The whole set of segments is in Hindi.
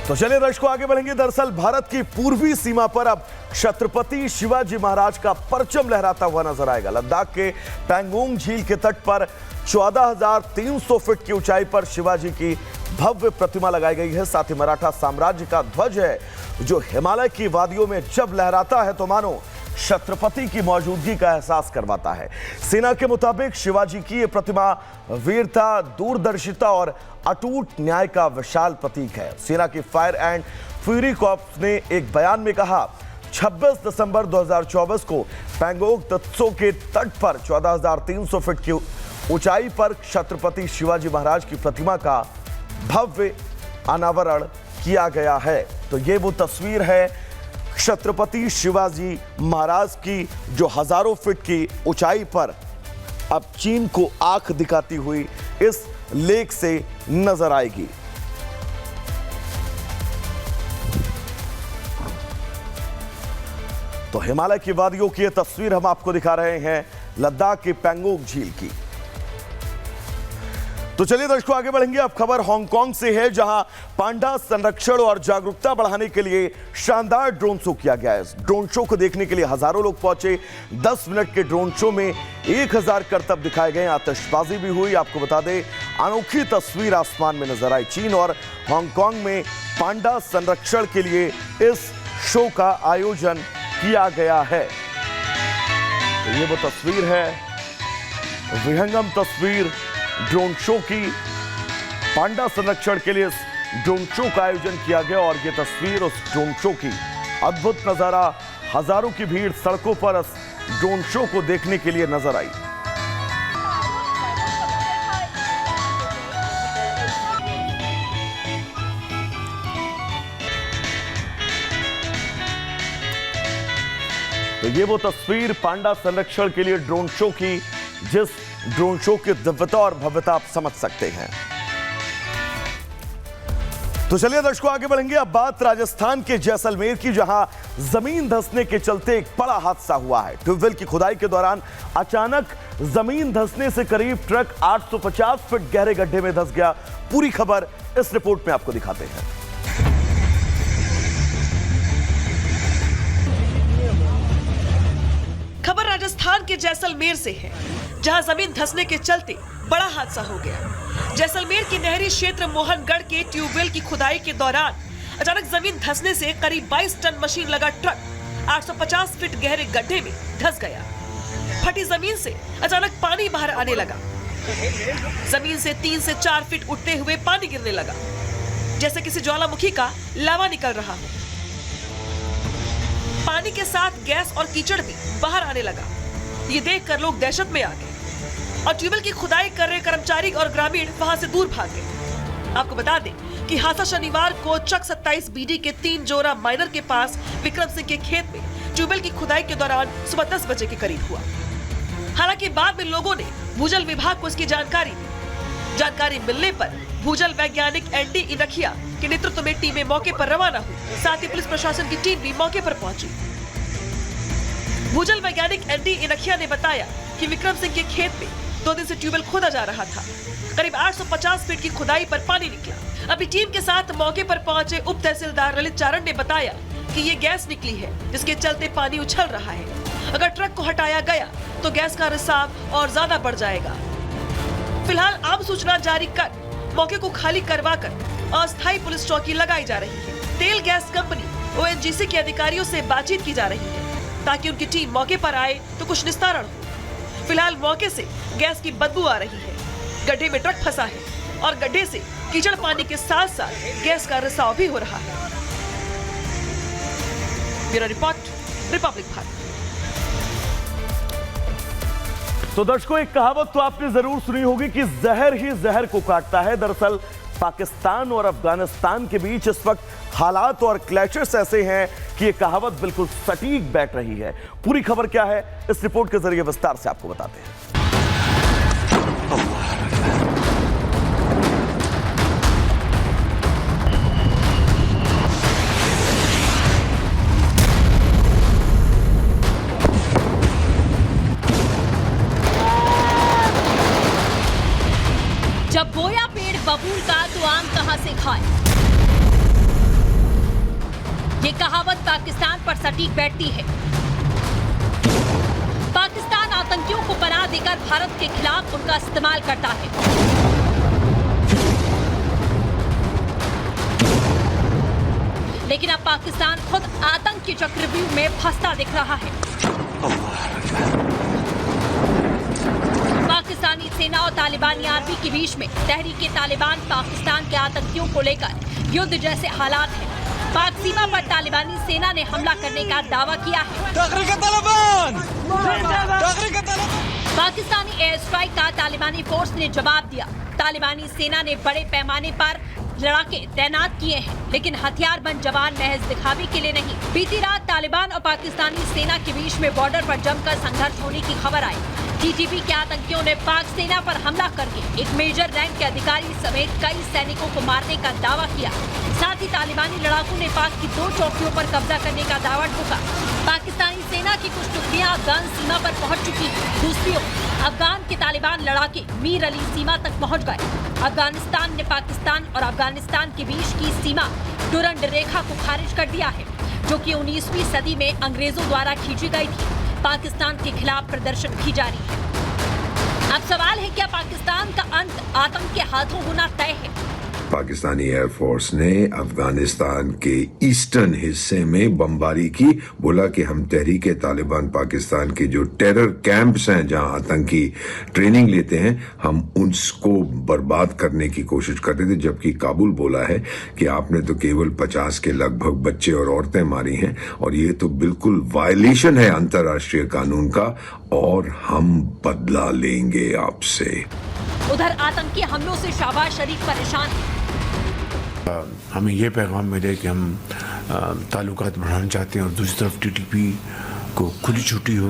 तो चलिए दर्शकों आगे बढ़ेंगे। दरअसल भारत की पूर्वी सीमा पर अब छत्रपति शिवाजी महाराज का परचम लहराता हुआ नजर आएगा। लद्दाख के पैंगोंग झील के तट पर 14,300 फीट की ऊंचाई पर शिवाजी की भव्य प्रतिमा लगाई गई है। साथ ही मराठा साम्राज्य का ध्वज है जो हिमालय की वादियों में जब लहराता है तो मानो छत्रपति की मौजूदगी का एहसास करवाता है। सेना के मुताबिक शिवाजी की यह प्रतिमा वीरता, दूरदर्शिता और अटूट न्याय का विशाल प्रतीक है। सेना की फायर एंड फ्यूरी कॉर्प्स ने एक बयान में कहा, 26 दिसंबर 2024 को पैंगोंग त्सो के तट पर 14,300 फीट की ऊंचाई पर छत्रपति शिवाजी महाराज की प्रतिमा का भव्य अनावरण किया गया है। तो ये वो तस्वीर है छत्रपति शिवाजी महाराज की जो हजारों फीट की ऊंचाई पर अब चीन को आंख दिखाती हुई इस लेक से नजर आएगी। तो हिमालय की वादियों की यह तस्वीर हम आपको दिखा रहे हैं लद्दाख की पैंगोंग झील की। तो चलिए दर्शकों आगे बढ़ेंगे। अब खबर हांगकांग से है जहां पांडा संरक्षण और जागरूकता बढ़ाने के लिए शानदार ड्रोन शो किया गया है। ड्रोन शो को देखने के लिए हजारों लोग पहुंचे। 10 मिनट के ड्रोन शो में 1000 करतब दिखाए गए, आतिशबाजी भी हुई। आपको बता दें अनोखी तस्वीर आसमान में नजर आई। चीन और हांगकांग में पांडा संरक्षण के लिए इस शो का आयोजन किया गया है। तो ये वो तस्वीर है, विहंगम तस्वीर ड्रोन शो की। पांडा संरक्षण के लिए इस ड्रोन शो का आयोजन किया गया और यह तस्वीर उस ड्रोन शो की। अद्भुत नजारा, हजारों की भीड़ सड़कों पर इस ड्रोन शो को देखने के लिए नजर आई। तो ये वो तस्वीर पांडा संरक्षण के लिए ड्रोन शो की, जिस ड्रोन शो की दिव्यता और भव्यता आप समझ सकते हैं। तो चलिए दर्शकों आगे बढ़ेंगे। अब बात राजस्थान के जैसलमेर की, जहां जमीन धंसने के चलते एक बड़ा हादसा हुआ है। ट्यूबवेल की खुदाई के दौरान अचानक जमीन धंसने से करीब ट्रक 850 फीट गहरे गड्ढे में धंस गया। पूरी खबर इस रिपोर्ट में आपको दिखाते हैं। खबर राजस्थान के जैसलमेर से है, जहां जमीन धंसने के चलते बड़ा हादसा हो गया। जैसलमेर के नहरी क्षेत्र मोहनगढ़ के ट्यूबवेल की खुदाई के दौरान अचानक जमीन धंसने से करीब 22 टन मशीन लगा ट्रक 850 फीट गहरे गड्ढे में धंस गया। फटी जमीन से अचानक पानी बाहर आने लगा। जमीन से 3 से 4 फीट उठते हुए पानी गिरने लगा, जैसे किसी ज्वालामुखी का लावा निकल रहा हो। पानी के साथ गैस और कीचड़ भी बाहर आने लगा। ये देखकर लोग दहशत में आ गए और ट्यूबवेल की खुदाई कर रहे कर्मचारी और ग्रामीण वहां से दूर भाग गए। आपको बता दें कि हादसा शनिवार को चक 27 बीडी के 3 जोरा माइनर के पास विक्रम सिंह के खेत में ट्यूबवेल की खुदाई के दौरान सुबह 10 बजे के करीब हुआ। हालांकि बाद में लोगों ने भूजल विभाग को इसकी जानकारी दी। जानकारी मिलने पर भूजल वैज्ञानिक एनडी इनखिया के नेतृत्व में टीमें मौके पर रवाना हुई। साथ ही पुलिस प्रशासन की टीम भी मौके पर पहुंची। भूजल वैज्ञानिक एनडी इनखिया ने बताया कि विक्रम सिंह के खेत में 2 दिन से ट्यूबवेल खोदा जा रहा था। करीब 850 फीट की खुदाई पर पानी निकला। अभी टीम के साथ मौके पर पहुंचे उप तहसीलदार ललित चारण ने बताया कि ये गैस निकली है, जिसके चलते पानी उछल रहा है। अगर ट्रक को हटाया गया तो गैस का रिसाव और ज्यादा बढ़ जाएगा। फिलहाल आम सूचना जारी कर मौके को खाली करवाकर अस्थायी पुलिस चौकी लगाई जा रही है। तेल गैस कंपनी ओएनजीसी के अधिकारियों से बातचीत की जा रही है ताकि उनकी टीम मौके पर आए तो कुछ निस्तारण हो। फिलहाल मौके से गैस की बदबू आ रही है। गड्ढे में ट्रक फंसा है और गड्ढे से कीचड़ पानी के साथ साथ गैस का रिसाव भी हो रहा है। Bureau report, Republic Bharat. तो दर्शकों एक कहावत तो आपने जरूर सुनी होगी कि जहर ही जहर को काटता है। दरअसल पाकिस्तान और अफगानिस्तान के बीच इस वक्त हालात और क्लैशेस ऐसे हैं कि ये कहावत बिल्कुल सटीक बैठ रही है। पूरी खबर क्या है इस रिपोर्ट के जरिए विस्तार से आपको बताते हैं। जब बोया पेड़ बबूल का तो आम कहां से खाए। दावत पाकिस्तान पर सटीक बैठती है। पाकिस्तान आतंकियों को पनाह देकर भारत के खिलाफ उनका इस्तेमाल करता है। लेकिन अब पाकिस्तान खुद आतंक के चक्रव्यूह में फंसता दिख रहा है। पाकिस्तानी सेना और तालिबानी आर्मी के बीच में तहरीक तालिबान पाकिस्तान के आतंकियों को लेकर युद्ध जैसे हालात हैं। पाक सीमा पर तालिबानी सेना ने हमला करने का दावा किया है। पाकिस्तानी एयर स्ट्राइक का तालिबानी फोर्स ने जवाब दिया। तालिबानी सेना ने बड़े पैमाने पर लड़ाके तैनात किए हैं, लेकिन हथियारबंद जवान महज दिखावे के लिए नहीं। बीती रात तालिबान और पाकिस्तानी सेना के बीच में बॉर्डर पर जमकर संघर्ष होने की खबर आई। टीटीपी के आतंकियों ने पाक सेना पर हमला करके एक मेजर रैंक के अधिकारी समेत कई सैनिकों को मारने का दावा किया। साथ ही तालिबानी लड़ाकों ने पाक की 2 चौकियों पर कब्जा करने का दावा ठोका। पाकिस्तानी सेना की कुछ टुकड़ियां अफगान सीमा पर पहुंच चुकी हैं। दूसरी ओर अफगान के तालिबान लड़ाके मीर अली सीमा तक पहुंच गए। अफगानिस्तान ने पाकिस्तान और अफगानिस्तान के बीच की सीमा डुरंड रेखा को खारिज कर दिया है, जो कि 19वीं सदी में अंग्रेजों द्वारा खींची गई थी। पाकिस्तान के खिलाफ प्रदर्शन की जा रही है। अब सवाल है, क्या पाकिस्तान का अंत आतंक के हाथों होना तय है? पाकिस्तानी एयरफोर्स ने अफगानिस्तान के ईस्टर्न हिस्से में बमबारी की। बोला कि हम तहरीक तालिबान पाकिस्तान के जो टेरर कैंप्स हैं जहां आतंकी ट्रेनिंग लेते हैं, हम उसको बर्बाद करने की कोशिश कर रहे थे। जबकि काबुल बोला है कि आपने तो केवल 50 के लगभग बच्चे और औरतें मारी हैं और ये तो बिल्कुल वायलेशन है अंतर्राष्ट्रीय कानून का और हम बदला लेंगे आपसे। उधर आतंकी हमलों से शहबाज शरीफ परेशान है। हमें ये पैगाम मिले कि हम ताल्लुकात बढ़ाना चाहते हैं और दूसरी तरफ टीटीपी को खुली छुट्टी हो,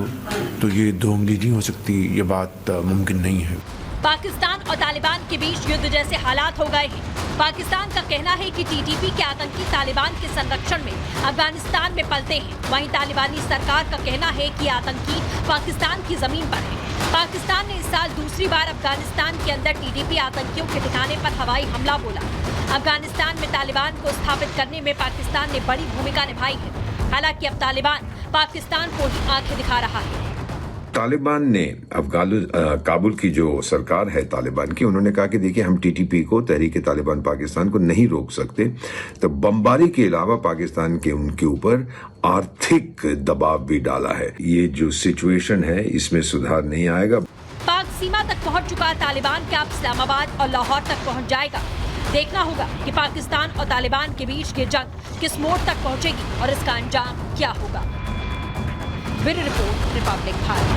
तो ये दो उंगली नहीं हो सकती, ये बात मुमकिन नहीं है। पाकिस्तान और तालिबान के बीच युद्ध जैसे हालात हो गए हैं। पाकिस्तान का कहना है कि टीटीपी के आतंकी तालिबान के संरक्षण में अफगानिस्तान में पलते हैं। वहीं तालिबानी सरकार का कहना है कि आतंकी पाकिस्तान की जमीन पर है। पाकिस्तान ने इस साल दूसरी बार अफगानिस्तान के अंदर टीटीपी आतंकियों के ठिकाने पर हवाई हमला बोला। अफगानिस्तान में तालिबान को स्थापित करने में पाकिस्तान ने बड़ी भूमिका निभाई है। हालांकि अब तालिबान पाकिस्तान को ही आंखें दिखा रहा है। तालिबान ने काबुल की जो सरकार है तालिबान की, उन्होंने कहा कि देखिए हम टीटीपी को, तहरीक तालिबान पाकिस्तान को नहीं रोक सकते। तो बमबारी के अलावा पाकिस्तान के उनके ऊपर आर्थिक दबाव भी डाला है। ये जो सिचुएशन है इसमें सुधार नहीं आएगा। पाक सीमा तक पहुंच चुका तालिबान क्या अब इस्लामाबाद और लाहौर तक पहुंच जाएगा? देखना होगा कि पाकिस्तान और तालिबान के बीच की जंग किस मोड़ तक पहुंचेगी और इसका अंजाम क्या होगा। Bureau report, Republic Bharat.